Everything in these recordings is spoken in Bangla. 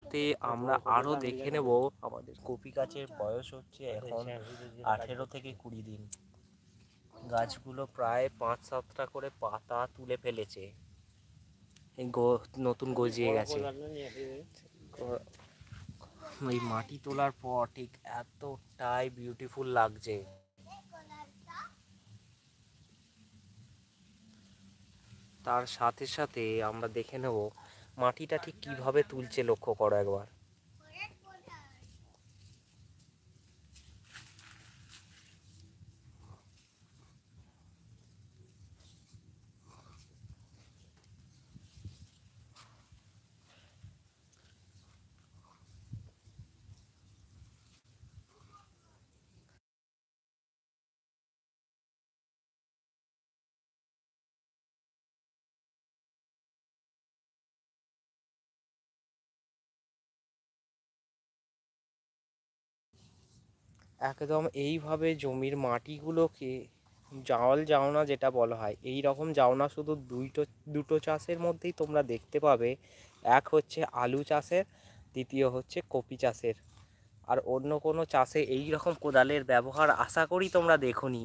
মুহূর্তে আমরা আরো দেখে নেব আমাদের কপি গাছের বয়স হচ্ছে এখন 18 থেকে 20 দিন। গাছগুলো প্রায় 5-7টা করে পাতা তুলে ফেলেছে, নতুন গজিয়ে গেছে। এই মাটি তোলার পর ঠিক এতটাই বিউটিফুল লাগছে। তার সাথে সাথে আমরা দেখে নেব মাটিটা ঠিক কিভাবে তুলছে, লক্ষ্য করো একবার। একদম এইভাবে জমির মাটিগুলোকে জাওয়াল জাওনা যেটা বলা হয়, এই রকম জাওনা শুধু দুটো চাষের মধ্যেই তোমরা দেখতে পাবে। এক হচ্ছে আলু চাষের, দ্বিতীয় হচ্ছে কপি চাষের। আর অন্য কোনো চাষে এই রকম কোদালের ব্যবহার আশা করি তোমরা দেখোনি।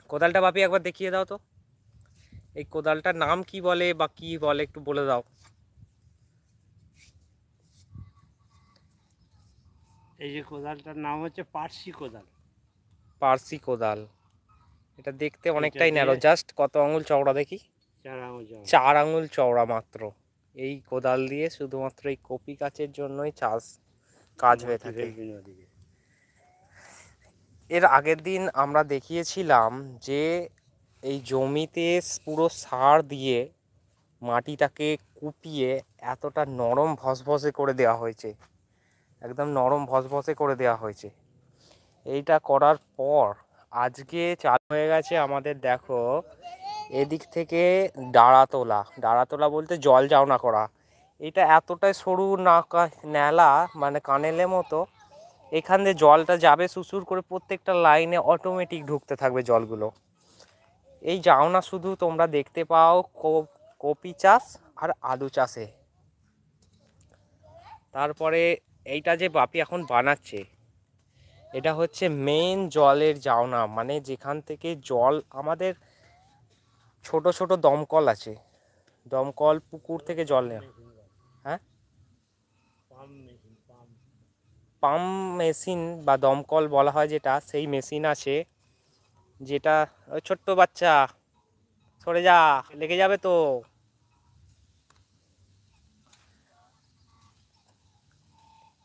কোদালটা বাপি একবার দেখিয়ে দাও তো, এই কোদালটার নাম কি বলে বা কি বলে একটু বলে দাও। এই যে কোদালটার নাম হচ্ছে পার্সি কোদাল। পার্সি কোদাল। এটা দেখতে অনেকটাই ন্যারো, জাস্ট কত আঙুল চওড়া দেখি? 4 আঙুল চওড়া মাত্র। এই কোদাল দিয়ে শুধুমাত্র এই কপি গাছের জন্যই কাজ হয়ে থাকে। এর আগের দিন আমরা দেখিয়েছিলাম যে এই জমিতে পুরো সার দিয়ে মাটিটাকে কুপিয়ে এতটা নরম ভসভসে করে দেওয়া হয়েছে, একদম নরম ভসভসে করে দেওয়া হয়েছে। এইটা করার পর আজকে চালু হয়ে গেছে আমাদের, দেখো এদিক থেকে ডাড়া তোলা বলতে জল জাওনা করা। এটা এতটাই সরু ন্যালা, মানে কানেলের মতো। এখান দিয়ে জলটা যাবে সুসুর করে, প্রত্যেকটা লাইনে অটোমেটিক ঢুকতে থাকবে জলগুলো। এই জাওনা শুধু তোমরা দেখতে পাও কপি চাষ আর আলু চাষে। তারপরে এইটা যে বাপি এখন বানাচ্ছে, এটা হচ্ছে মেন জলের জাওনা, মানে যেখান থেকে জল আমাদের ছোট ছোট দমকল আছে, দমকল পুকুর থেকে জল নেওয়া। হ্যাঁ, পাম্প মেশিন বা দমকল বলা হয় যেটা, সেই মেশিন আছে যেটা। ওই ছোট্ট বাচ্চা সরে যা, লেগে যাবে তো।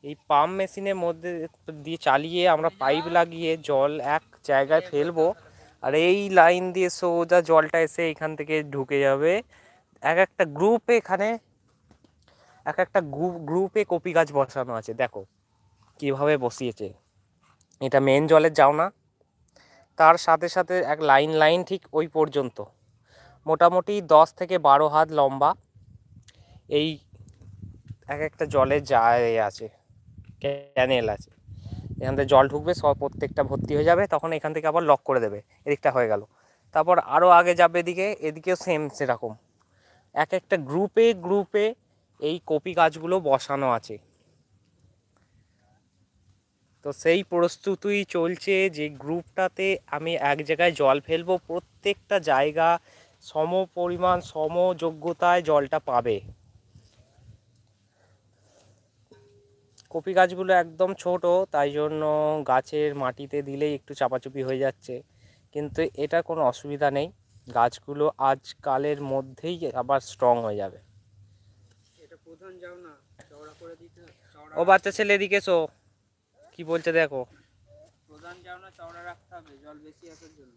এই পাম্প মেশিনের মধ্যে দিয়ে চালিয়ে আমরা পাইপ লাগিয়ে জল এক জায়গায় ফেলবো, আর এই লাইন দিয়ে সোজা জলটা এসে এখান থেকে ঢুকে যাবে এক একটা গ্রুপে। এখানে এক একটা গ্রুপে কপি গাছ বসানো আছে, দেখো কিভাবে বসিয়েছে। এটা মেন জলের জাওনা, তার সাথে সাথে এক লাইন ঠিক ওই পর্যন্ত, মোটামুটি 10 থেকে 12 হাত লম্বা এই এক একটা জলের জায়গা আছে, ক্যানেল আছে। এখান থেকে জল ঢুকবে, সব প্রত্যেকটা ভর্তি হয়ে যাবে, তখন এখান থেকে আবার লক করে দেবে। এদিকটা হয়ে গেল, তারপর আরও আগে যাবে এদিকেও সেম সেরকম এক একটা গ্রুপে এই কপি গাছগুলো বসানো আছে। তো সেই প্রস্তুতি চলছে যে গ্রুপটাতে আমি এক জায়গায় জল ফেলবো, প্রত্যেকটা জায়গা সম পরিমাণ সমযোগ্যতায় জলটা পাবে। কপি গাছগুলো একদম ছোট, তাই জন্য গাছের মাটিতে দিলেই একটু চাপাচুপি হয়ে যাচ্ছে, কিন্তু এটা কোনো অসুবিধা নেই। গাছগুলো আজকালের মধ্যেই আবার স্ট্রং হয়ে যাবে। এটা প্রধান যাও না চওড়া করে দিতে। ও বাচ্চা ছেলে এদিকে এসো, কি বলছে দেখো। প্রধান যাও না চওড়া রাখতে হবে জল বেশি আসার জন্য।